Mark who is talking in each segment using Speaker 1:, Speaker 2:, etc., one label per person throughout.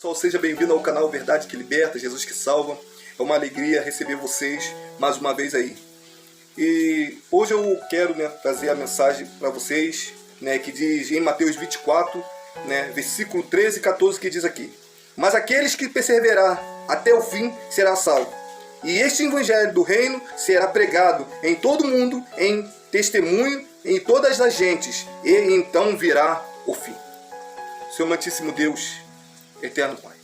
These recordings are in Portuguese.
Speaker 1: Pessoal, seja bem-vindo ao canal Verdade que Liberta, Jesus que Salva. É uma alegria receber vocês mais uma vez aí. E hoje eu quero trazer a mensagem para vocês, que diz em Mateus 24, versículo 13 e 14, que diz aqui: mas aqueles que perseverar até o fim será salvo. E este evangelho do reino será pregado em todo o mundo, em testemunho em todas as gentes, e então virá o fim. Senhor amantíssimo Deus, eterno Pai,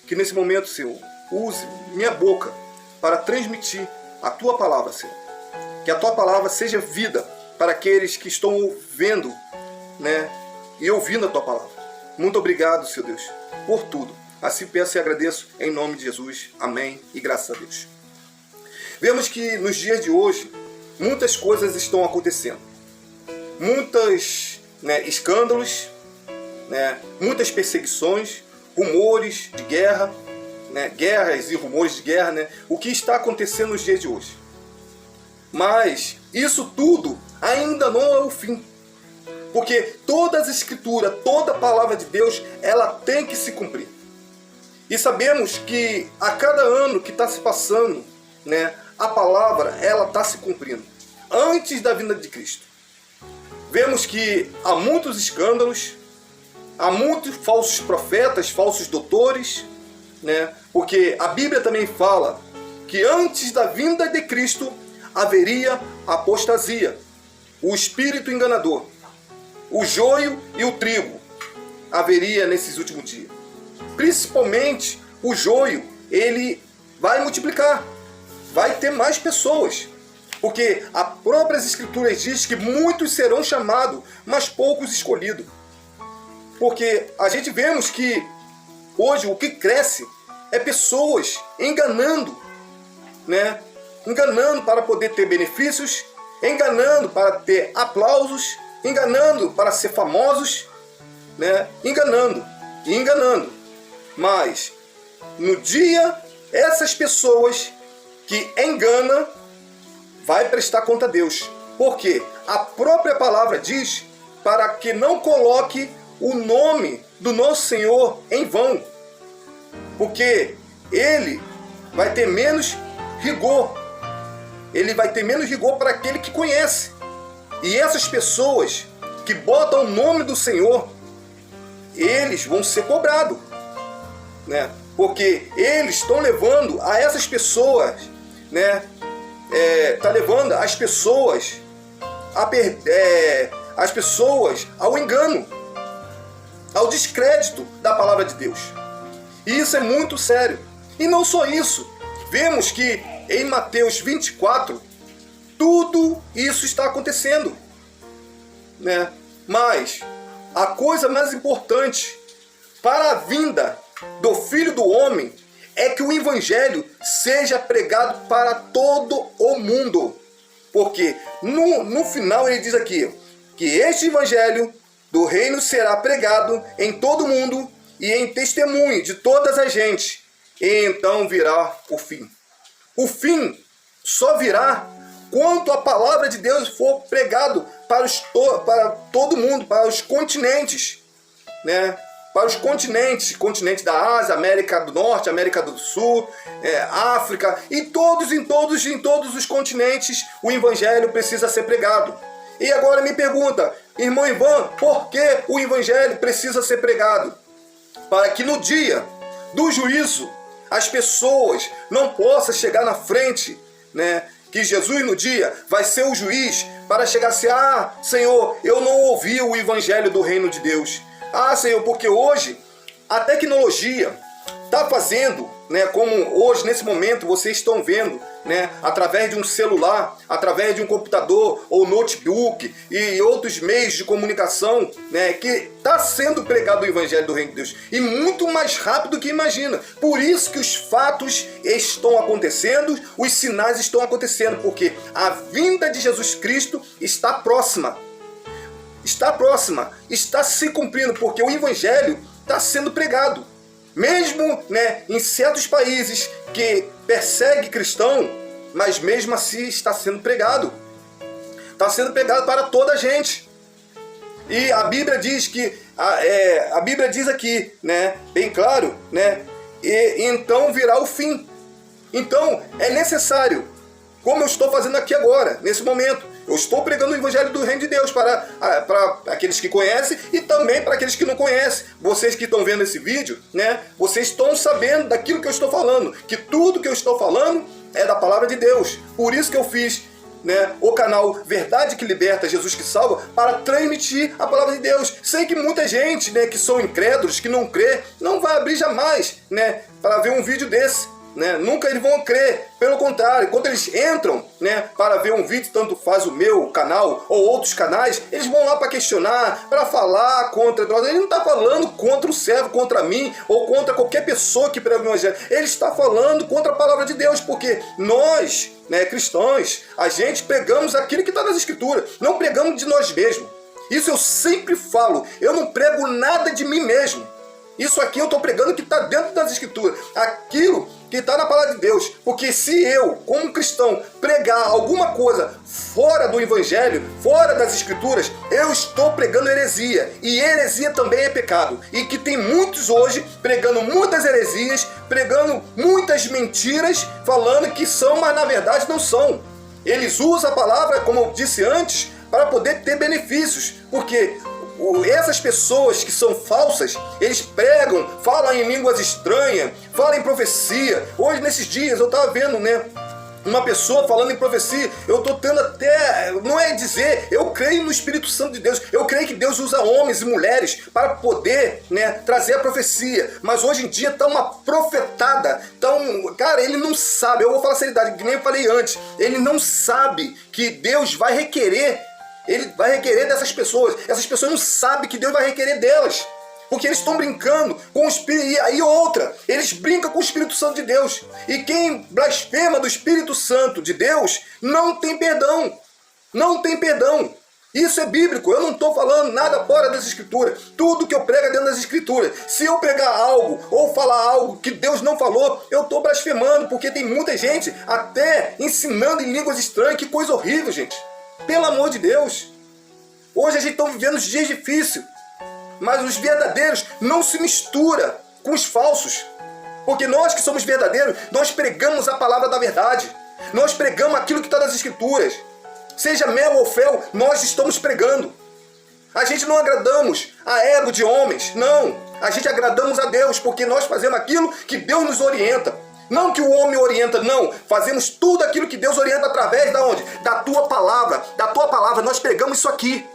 Speaker 1: que nesse momento, Senhor, use minha boca para transmitir a Tua palavra, Senhor. Que a Tua palavra seja vida para aqueles que estão ouvindo, e ouvindo a Tua palavra. Muito obrigado, Senhor Deus, por tudo. Assim peço e agradeço em nome de Jesus. Amém e graças a Deus. Vemos que nos dias de hoje, muitas coisas estão acontecendo. Muitos escândalos, muitas perseguições, rumores de guerra, guerras e rumores de guerra, o que está acontecendo nos dias de hoje. Mas isso tudo ainda não é o fim. Porque toda as escrituras, toda a palavra de Deus, ela tem que se cumprir. E sabemos que a cada ano que está se passando, a palavra ela está se cumprindo. Antes da vinda de Cristo. Vemos que há muitos escândalos, há muitos falsos profetas, falsos doutores, porque a Bíblia também fala que antes da vinda de Cristo haveria apostasia, o espírito enganador, o joio e o trigo haveria nesses últimos dias. Principalmente o joio, ele vai multiplicar, vai ter mais pessoas, porque as próprias escrituras diz que muitos serão chamados, mas poucos escolhidos. Porque a gente vemos que hoje o que cresce é pessoas enganando, enganando para poder ter benefícios, enganando para ter aplausos, enganando para ser famosos, enganando e enganando. Mas no dia, essas pessoas que enganam vai prestar conta a Deus. Porque a própria palavra diz para que não coloque o nome do nosso Senhor em vão. Porque Ele vai ter menos rigor. Ele vai ter menos rigor para aquele que conhece. E essas pessoas que botam o nome do Senhor, eles vão ser cobrados. Porque eles estão levando a essas pessoas, está levando as pessoas as pessoas ao engano, ao descrédito da palavra de Deus. E isso é muito sério. E não só isso, vemos que em Mateus 24, tudo isso está acontecendo. Mas a coisa mais importante para a vinda do Filho do Homem é que o Evangelho seja pregado para todo o mundo. Porque no final ele diz aqui que este Evangelho do reino será pregado em todo o mundo e em testemunho de todas as gentes. E então virá o fim. O fim só virá quando a palavra de Deus for pregado para todo mundo, para os continentes, para os continentes, continente da Ásia, América do Norte, América do Sul, África, e em todos os continentes o Evangelho precisa ser pregado. E agora me pergunta, irmão Ivan, por que o Evangelho precisa ser pregado? Para que no dia do juízo as pessoas não possam chegar na frente, que Jesus no dia vai ser o juiz para chegar assim: ah, Senhor, eu não ouvi o Evangelho do reino de Deus. Ah, Senhor, porque hoje a tecnologia está fazendo, como hoje, nesse momento, vocês estão vendo, através de um celular, através de um computador ou notebook e outros meios de comunicação, que está sendo pregado o Evangelho do Reino de Deus. E muito mais rápido do que imagina. Por isso que os fatos estão acontecendo, os sinais estão acontecendo, porque a vinda de Jesus Cristo está próxima. Está próxima, está se cumprindo, porque o Evangelho está sendo pregado. Mesmo em certos países que perseguem cristão, mas mesmo assim está sendo pregado. Está sendo pregado para toda a gente. E a Bíblia diz que, a Bíblia diz aqui, né, bem claro, né, e então virá o fim. Então é necessário, como eu estou fazendo aqui agora, nesse momento, eu estou pregando o Evangelho do Reino de Deus para aqueles que conhecem e também para aqueles que não conhecem. Vocês que estão vendo esse vídeo, né, vocês estão sabendo daquilo que eu estou falando, que tudo que eu estou falando é da palavra de Deus. Por isso que eu fiz, né, o canal Verdade que Liberta, Jesus que Salva, para transmitir a palavra de Deus. Sei que muita gente, né, que são incrédulos, que não crê, não vai abrir jamais, né, para ver um vídeo desse. Né? Nunca eles vão crer, pelo contrário, quando eles entram, né, para ver um vídeo, tanto faz o meu canal ou outros canais, eles vão lá para questionar, para falar contra nós. Ele não está falando contra o servo, contra mim ou contra qualquer pessoa que prega o Evangelho. Ele está falando contra a palavra de Deus, porque nós, né, cristãos, a gente pregamos aquilo que está nas Escrituras, não pregamos de nós mesmos. Isso eu sempre falo, eu não prego nada de mim mesmo. Isso aqui eu estou pregando que está dentro das Escrituras, aquilo que está na palavra de Deus. Porque se eu, como cristão, pregar alguma coisa fora do Evangelho, fora das Escrituras, eu estou pregando heresia. E heresia também é pecado. E que tem muitos hoje pregando muitas heresias, pregando muitas mentiras, falando que são, mas na verdade não são. Eles usam a palavra, como eu disse antes, para poder ter benefícios. Porque essas pessoas que são falsas, eles pregam, falam em línguas estranhas, falam em profecia. Hoje, nesses dias, eu estava vendo, né, uma pessoa falando em profecia. Eu estou tendo até, não é dizer, eu creio no Espírito Santo de Deus, eu creio que Deus usa homens e mulheres para poder, né, trazer a profecia. Mas hoje em dia está uma profetada. Então, cara, ele não sabe, eu vou falar a seriedade, que nem eu falei antes, ele não sabe que Deus vai requerer. Ele vai requerer dessas pessoas. Essas pessoas não sabem que Deus vai requerer delas. Porque eles estão brincando com o Espírito. E aí outra, eles brincam com o Espírito Santo de Deus. E quem blasfema do Espírito Santo de Deus não tem perdão. Não tem perdão. Isso é bíblico. Eu não estou falando nada fora das Escrituras. Tudo que eu prego é dentro das Escrituras. Se eu pregar algo ou falar algo que Deus não falou, eu estou blasfemando. Porque tem muita gente até ensinando em línguas estranhas. Que coisa horrível, gente. Pelo amor de Deus. Hoje a gente está vivendo dias difíceis. Mas os verdadeiros não se misturam com os falsos. Porque nós que somos verdadeiros, nós pregamos a palavra da verdade. Nós pregamos aquilo que está nas Escrituras. Seja mel ou fel, nós estamos pregando. A gente não agradamos a ego de homens. Não. A gente agradamos a Deus. Porque nós fazemos aquilo que Deus nos orienta. Não que o homem orienta, não. Fazemos tudo aquilo que Deus orienta através da onde? Da tua palavra. Da tua palavra. Nós pregamos isso aqui.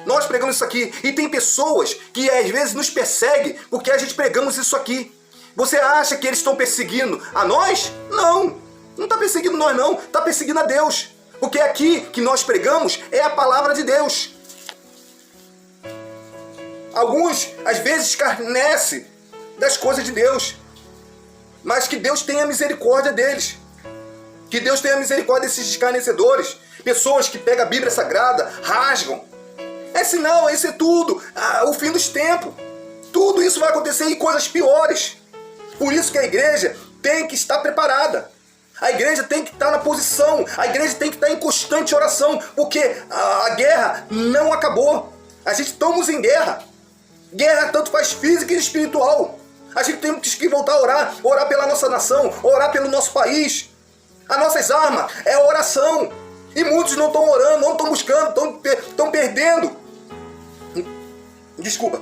Speaker 1: Nós pregamos isso aqui. E tem pessoas que às vezes nos perseguem porque a gente pregamos isso aqui. Você acha que eles estão perseguindo a nós? Não. Não está perseguindo nós, não. Está perseguindo a Deus. Porque aqui que nós pregamos é a palavra de Deus. Alguns, às vezes, escarnecem das coisas de Deus. Mas que Deus tenha misericórdia deles. Que Deus tenha misericórdia desses escarnecedores. Pessoas que pegam a Bíblia Sagrada, rasgam. É sinal, isso é tudo. O fim dos tempos. Tudo isso vai acontecer e coisas piores. Por isso que a igreja tem que estar preparada. A igreja tem que estar na posição. A igreja tem que estar em constante oração. Porque a guerra não acabou. A gente estamos em guerra. Guerra tanto faz física e espiritual. A gente tem que voltar a orar. Orar pela nossa nação. Orar pelo nosso país. As nossas armas é a oração. E muitos não estão orando, não estão buscando, estão perdendo. Desculpa.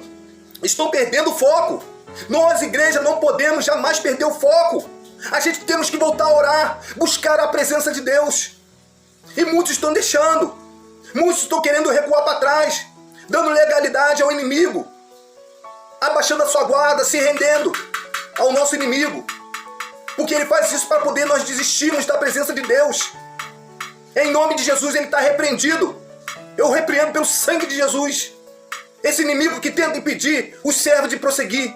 Speaker 1: Estão perdendo o foco. Nós, igreja, não podemos jamais perder o foco. A gente temos que voltar a orar. Buscar a presença de Deus. E muitos estão deixando. Muitos estão querendo recuar para trás. Dando legalidade ao inimigo. Abaixando a sua guarda, se rendendo ao nosso inimigo. Porque ele faz isso para poder nós desistirmos da presença de Deus. Em nome de Jesus ele está repreendido. Eu repreendo pelo sangue de Jesus esse inimigo que tenta impedir os servos de prosseguir.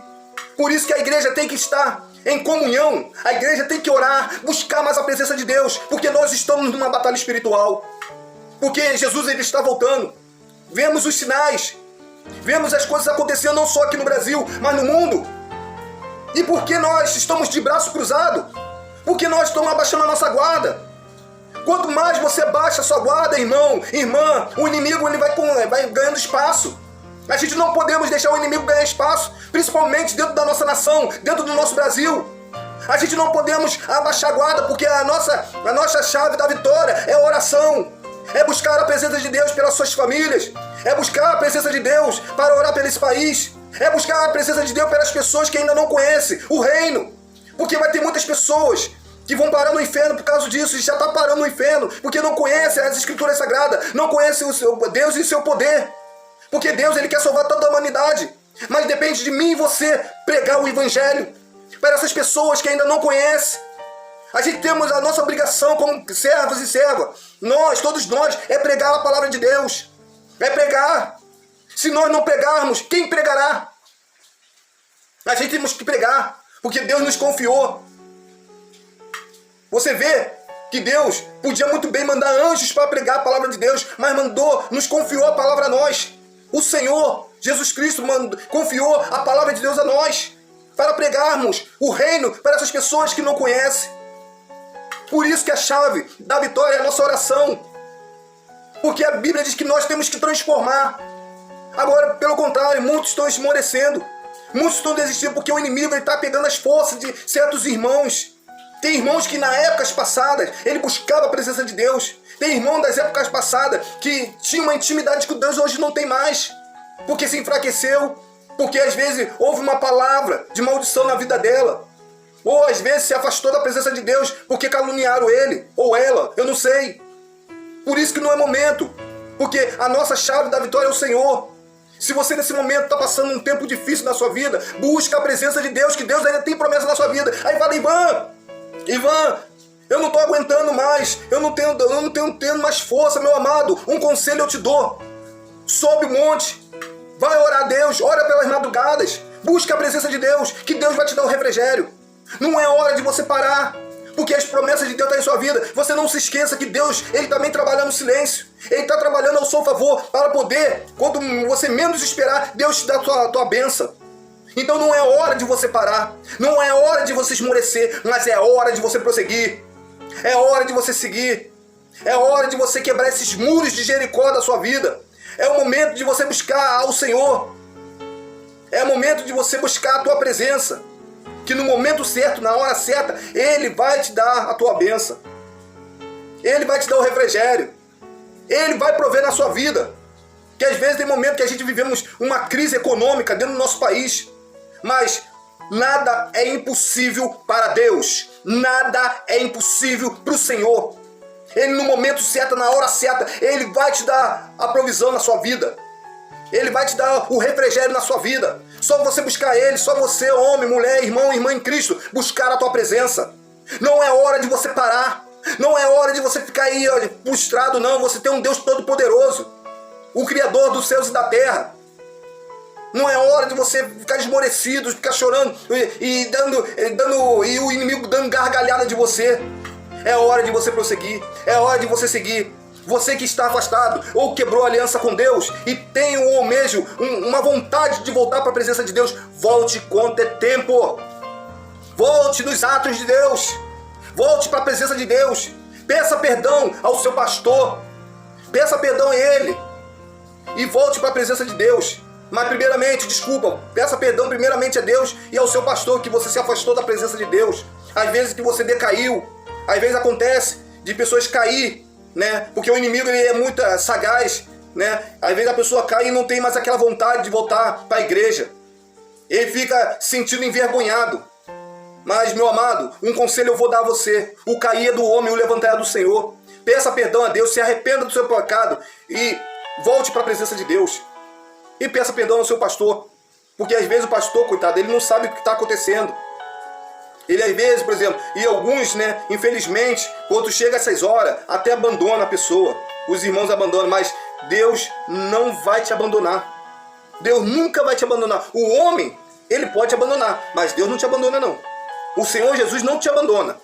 Speaker 1: Por isso que a igreja tem que estar em comunhão. A igreja tem que orar, buscar mais a presença de Deus. Porque nós estamos numa batalha espiritual. Porque Jesus ele está voltando. Vemos os sinais. Vemos as coisas acontecendo não só aqui no Brasil, mas no mundo. E por que nós estamos de braço cruzado? Porque nós estamos abaixando a nossa guarda. Quanto mais você abaixa a sua guarda, irmão, irmã, o inimigo ele vai ganhando espaço. A gente não podemos deixar o inimigo ganhar espaço, principalmente dentro da nossa nação, dentro do nosso Brasil. A gente não podemos abaixar a guarda, porque a nossa chave da vitória é a oração. É buscar a presença de Deus pelas suas famílias. É buscar a presença de Deus para orar por esse país. É buscar a presença de Deus pelas pessoas que ainda não conhecem o reino. Porque vai ter muitas pessoas que vão parar no inferno por causa disso, e já está parando no inferno, porque não conhecem as Escrituras Sagradas, não conhecem o seu Deus e o seu poder. Porque Deus, Ele quer salvar toda a humanidade. Mas depende de mim e você pregar o Evangelho para essas pessoas que ainda não conhecem. A gente temos a nossa obrigação como servos e servas. Todos nós, é pregar a palavra de Deus. É pregar. Se nós não pregarmos, quem pregará? A gente temos que pregar, porque Deus nos confiou. Você vê que Deus podia muito bem mandar anjos para pregar a palavra de Deus, mas nos confiou a palavra a nós. O Senhor, Jesus Cristo, confiou a palavra de Deus a nós, para pregarmos o reino para essas pessoas que não conhecem. Por isso que a chave da vitória é a nossa oração. Porque a Bíblia diz que nós temos que transformar. Agora, pelo contrário, muitos estão esmorecendo. Muitos estão desistindo porque o inimigo está pegando as forças de certos irmãos. Tem irmãos que na épocas passadas ele buscava a presença de Deus. Tem irmão das épocas passadas que tinha uma intimidade com Deus, hoje não tem mais. Porque se enfraqueceu. Porque às vezes houve uma palavra de maldição na vida dela. Ou às vezes se afastou da presença de Deus porque caluniaram ele ou ela, eu não sei. Por isso que não é momento. Porque a nossa chave da vitória é o Senhor. Se você nesse momento está passando um tempo difícil na sua vida, busca a presença de Deus, que Deus ainda tem promessa na sua vida. Aí fala, Ivan, eu não estou aguentando mais, eu não tenho tendo mais força, meu amado. Um conselho eu te dou. Sobe o monte, vai orar a Deus, ora pelas madrugadas, busca a presença de Deus, que Deus vai te dar o refrigério. Não é hora de você parar, porque as promessas de Deus estão em sua vida. Você não se esqueça que Deus, Ele também trabalha no silêncio. Ele está trabalhando ao seu favor para poder, quando você menos esperar, Deus te dá a tua bênção. Então não é hora de você parar, não é hora de você esmorecer, mas é hora de você prosseguir. É hora de você seguir. É hora de você quebrar esses muros de Jericó da sua vida. É o momento de você buscar ao Senhor. É o momento de você buscar a tua presença. Que no momento certo, na hora certa, Ele vai te dar a tua bênção. Ele vai te dar o refrigério. Ele vai prover na sua vida. Que às vezes tem momento que a gente vivemos uma crise econômica dentro do nosso país. Mas nada é impossível para Deus. Nada é impossível para o Senhor. Ele no momento certo, na hora certa, Ele vai te dar a provisão na sua vida. Ele vai te dar o refrigério na sua vida. Só você buscar Ele, só você, homem, mulher, irmão, irmã em Cristo, buscar a tua presença. Não é hora de você parar. Não é hora de você ficar aí prostrado, não. Você tem um Deus todo-poderoso, o Criador dos céus e da terra. Não é hora de você ficar esmorecido, ficar chorando e o inimigo dando gargalhada de você. É hora de você prosseguir. É hora de você seguir. Você que está afastado ou quebrou a aliança com Deus e tem um almejo, uma vontade de voltar para a presença de Deus, volte quanto é tempo. Volte nos atos de Deus. Volte para a presença de Deus. Peça perdão ao seu pastor. Peça perdão a ele. E volte para a presença de Deus. Mas primeiramente, peça perdão primeiramente a Deus e ao seu pastor, que você se afastou da presença de Deus. Às vezes que você decaiu. Às vezes acontece de pessoas cair, né? Porque o inimigo ele é muito sagaz, né? Às vezes a pessoa cai e não tem mais aquela vontade de voltar para a igreja. Ele fica se sentindo envergonhado. Mas, meu amado, um conselho eu vou dar a você. O cair é do homem, o levantar é do Senhor. Peça perdão a Deus, se arrependa do seu pecado e volte para a presença de Deus. E peça perdão ao seu pastor. Porque às vezes o pastor, coitado, ele não sabe o que está acontecendo. Ele às vezes, por exemplo, e alguns, né, infelizmente, quando chega essas horas, até abandona a pessoa. Os irmãos abandonam, mas Deus não vai te abandonar. Deus nunca vai te abandonar. O homem, ele pode te abandonar, mas Deus não te abandona não. O Senhor Jesus não te abandona.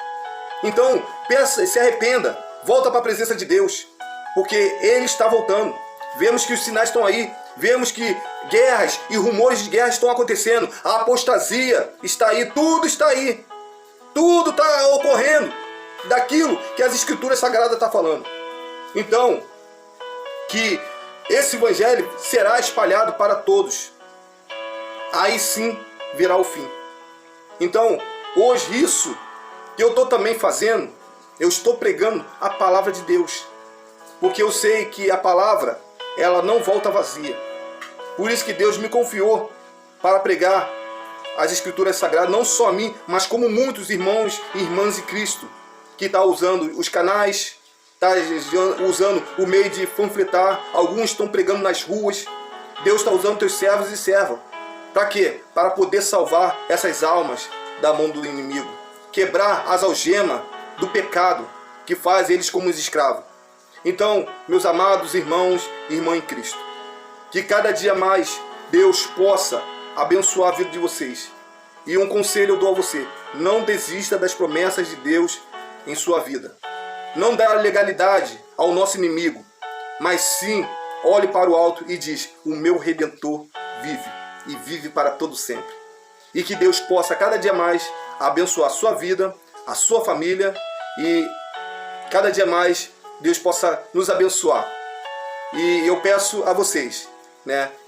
Speaker 1: Então, peça, se arrependa, volta para a presença de Deus, porque Ele está voltando. Vemos que os sinais estão aí. Vemos que guerras e rumores de guerra estão acontecendo. A apostasia está aí, tudo está aí. Tudo está ocorrendo daquilo que as Escrituras Sagradas estão falando. Então, que esse evangelho será espalhado para todos. Aí sim virá o fim. Então, hoje isso que eu estou também fazendo, eu estou pregando a palavra de Deus. Porque eu sei que a palavra, ela não volta vazia. Por isso que Deus me confiou para pregar as Escrituras Sagradas, não só a mim, mas como muitos irmãos e irmãs de Cristo, que estão usando os canais, está usando o meio de panfletar, alguns estão pregando nas ruas. Deus está usando teus servos e servas. Para quê? Para poder salvar essas almas da mão do inimigo. Quebrar as algemas do pecado que faz eles como os escravos. Então, meus amados irmãos e irmãs em Cristo, que cada dia mais Deus possa abençoar a vida de vocês. E um conselho eu dou a você: não desista das promessas de Deus em sua vida. Não dá legalidade ao nosso inimigo, mas sim olhe para o alto e diz: o meu Redentor vive, e vive para todo sempre. E que Deus possa cada dia mais abençoar a sua vida, a sua família, e cada dia mais Deus possa nos abençoar. E eu peço a vocês,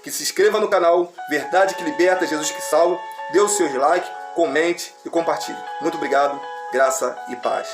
Speaker 1: que se inscreva no canal Verdade que Liberta, Jesus que Salva, dê o seu like, comente e compartilhe. Muito obrigado, graça e paz.